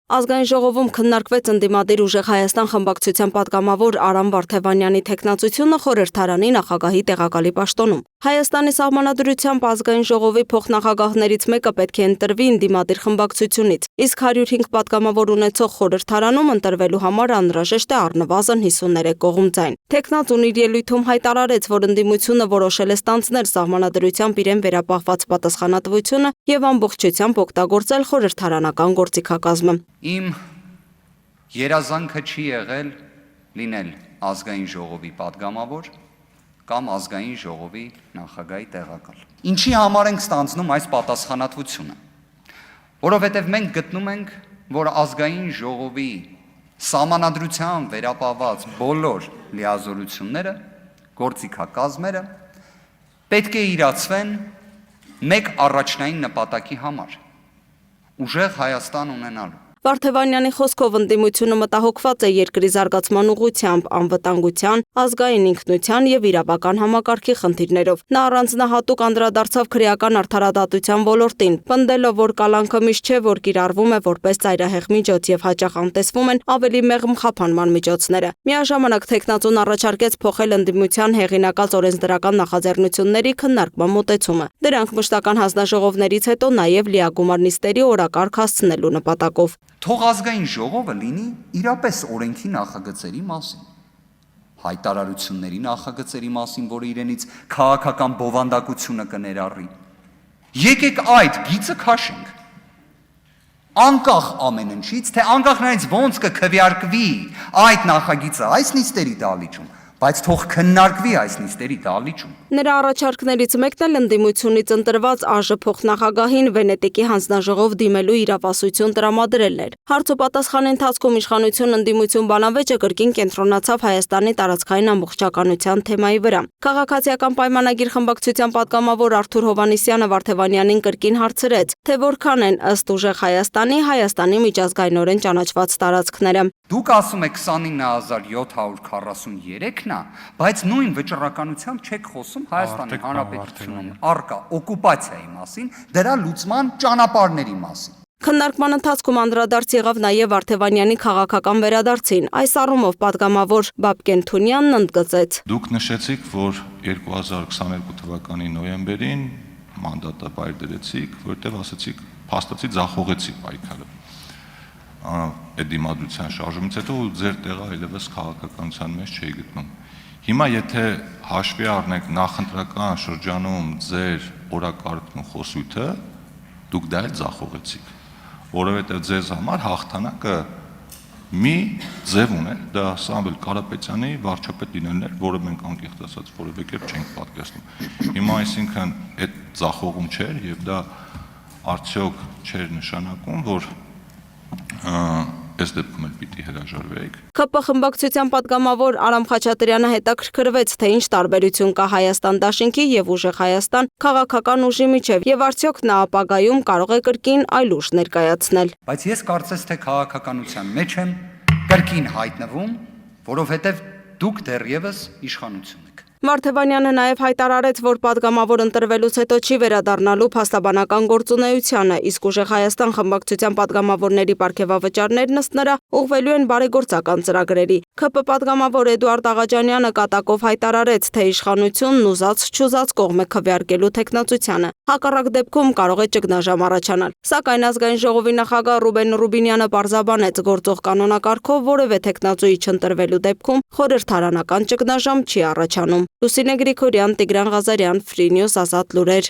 Ազգային ժողովում քննարկվեց ընդդիմադիր ուժեղ Հայաստան խմբակցության պատգամավոր Արամ Վարդևանյանի թեկնածությունը խորհրդարանի նախագահի տեղակալի պաշտոնում։ Հայաստանի Սահմանադրությամբ ազգային ժողովի փոխնախագահներից մեկը պետք է ընտրվի ընդդիմադիր խմբակցությունից, իսկ 105 պատգամավոր ունեցող խորհրդարանում ընտրվելու համար անհրաժեշտ է առնվազն 53 կողմ ձայն։ Թեկնածուն իր ելույթում հայտարարեց, որ ընդդիմությունը որոշել է ստանձնել Սահմանադրությամբ իրեն վերապահված պատասխանատվությունը եւ ամբողջությամբ օգտագործել խորհրդարանական գործիքակազմը։ Իմ երազանքը չի եղել լինել ազգային ժողովի պատգամավոր կամ ազգային ժողովի նախագահի տեղակալ։ Ինչի համար ենք ստանձնում այս պատասխանատվությունը, որովհետև մենք գտնում ենք, որ ազգային ժողովի սահմանադրությամբ վերապահված բոլոր լիազորությունները, գործիքակազմերը պետք է իրացվեն մեկ առաջնային նպատակի համար՝ ուժեղ Հայաստան ունենալու։ Վարդևանյանի խոսքով ընդդիմությունը մտահոգված է երկրի զարգացման ուղղությամբ, անվտանգության, ազգային ինքնության եւ իրավական համակարգի խնդիրներով։ Նա առանձնահատուկ անդրադարձավ քրեական արդարադատության ոլորտին, պնդելով, որ կալանքը միշտ չէ, որ կիրառվում է որպես ծայրահեղ միջոց եւ հաճախ անտեսվում են ավելի մեղմ խափանման միջոցները։ Միաժամանակ թեկնածուն առաջարկեց փոխել ընդդիմության հեղինակած օրենսդրական նախաձեռնությունների քննարկման մոտեցումը։ Դրանք մշտական հանձնաժողովներից հետո նաեւ լիագումար նիստերի օրակարգ հասցնելու նպատակով։ Թող ազգային ժողովը լինի իրապես օրենքի նախագծերի մասին, հայտարարությունների նախագծերի մասին, որը իրենից քաղաքական բովանդակությունը կներառի։ Եկեք այդ գիծը քաշենք։ Անկախ ամեն ինչից, թե անկախ նրանից ոնց կքվեարկվի այդ նախագիծը այս նիստերի դահլիճում, բայց թող քննարկվի այս նիստերի դահլիճում։ Նրա առաջարկներից մեկն էլ ընդդիմությունից ընտրված ԱԺ փոխնախագահին Վենետիկի հանձնաժողով դիմելու իրավասություն տրամադրելն էր։ Հարցոպատասխանի ընթացքում իշխանություն ընդդիմություն բանավեճը կրկին կենտրոնացավ Հայաստանի տարածքային ամբողջականության թեմայի վրա։ Քաղաքացիական պայմանագիր խմբակցության պատգամավոր Արթուր Հովհաննիսյանը Վարդևանյանին կրկին հարցրեց, թե որքան են ըստ ուժեղ Հայաստանի միջազգայինորեն ճանաչված տարածքները։ Դուք ասում եք 29743-ն է, բայց նույն վճռականությամբ չեք խոսում Հայաստանի Հանրապետությունում առկա օկուպացիայի մասին, դրա լուծման ճանապարհների մասին։ Քննարկման ընթացքում անդրադարձ եղավ նաև Վարդևանյանի քաղաքական վերադարձին։ Այս առումով պատգամավոր Բաբկեն Թունյանն ընդգծեց. Դուք նշեցիք, որ 2022 թվականի նոյեմբերին մանդատը բայր դրեցիք, որտեղ ասացիք, փաստացի ձախողեցի պայքարը։ Այդ դիմադրության շարժումից հետո ձեր տեղը այլևս քաղաքականության մեջ չէի գտնում։ Հիմա եթե հաշվի առնեք նախընտրական շրջանում ձեր օրակարգն ու խոսույթը, դուք դա էլ ձախողեցիք, որովհետև ձեզ համար հաղթանակը մի ձև ուներ, դա Սամվել Կարապետյանի վարչապետ լինելն էր, որը մենք անկեղծ ասած որևէ կերպ չենք պատկերացնում։ Հիմա այսինքն այդ ձախողում չէր եւ դա արդյոք չէր նշանակում, որ այս դեպքում էլ պիտի հրաժարվեիք։ ՔՊ խմբակցության պատգամավոր Արամ Խաչատրյանը հետաքրքրվեց, թե ինչ տարբերություն կա Հայաստան դաշինքի եւ ուժեղ Հայաստան քաղաքական ուժի միջև եւ արդյոք նա ապագայում կարող է կրկին այլ ուժ ներկայացնել։ Բայց ես կարծես թե քաղաքականության մեջ եմ կրկին հայտնվում, որովհետեւ դուք դեռևս իշխանություն եք։ Վարդևանյանը նաև հայտարարեց, որ պատգամավոր ընտրվելուց հետո չի վերադառնալու փաստաբանական գործունեությանը, իսկ ուժեղ Հայաստան խմբակցության պատգամավորների պարգևավճարներն ըստ նրա ուղղվելու են բարեգործական ծրագրերի։ ՔՊ պատգամավոր Էդուարդ Աղաջանյանը կատակով հայտարարեց, թե իշխանությունն ուզած-չուզած կողմ է քվեարկելու թեկնածությանը։ Հակառակ դեպքում կարող է ճգնաժամ առաջանալ։ Սակայն ազգային ժողովի նախագահ Ռուբեն Ռուբինյանը պարզաբանեց, գործող կանոնակարգով որևէ թեկնածուի չընտրվելու դեպքում խորհրդարանական ճգնաժամ չի առաջանում։ Լուսինե Գրիգորյան, Տիգրան Ղազարյան, Free News Ազատ լուրեր։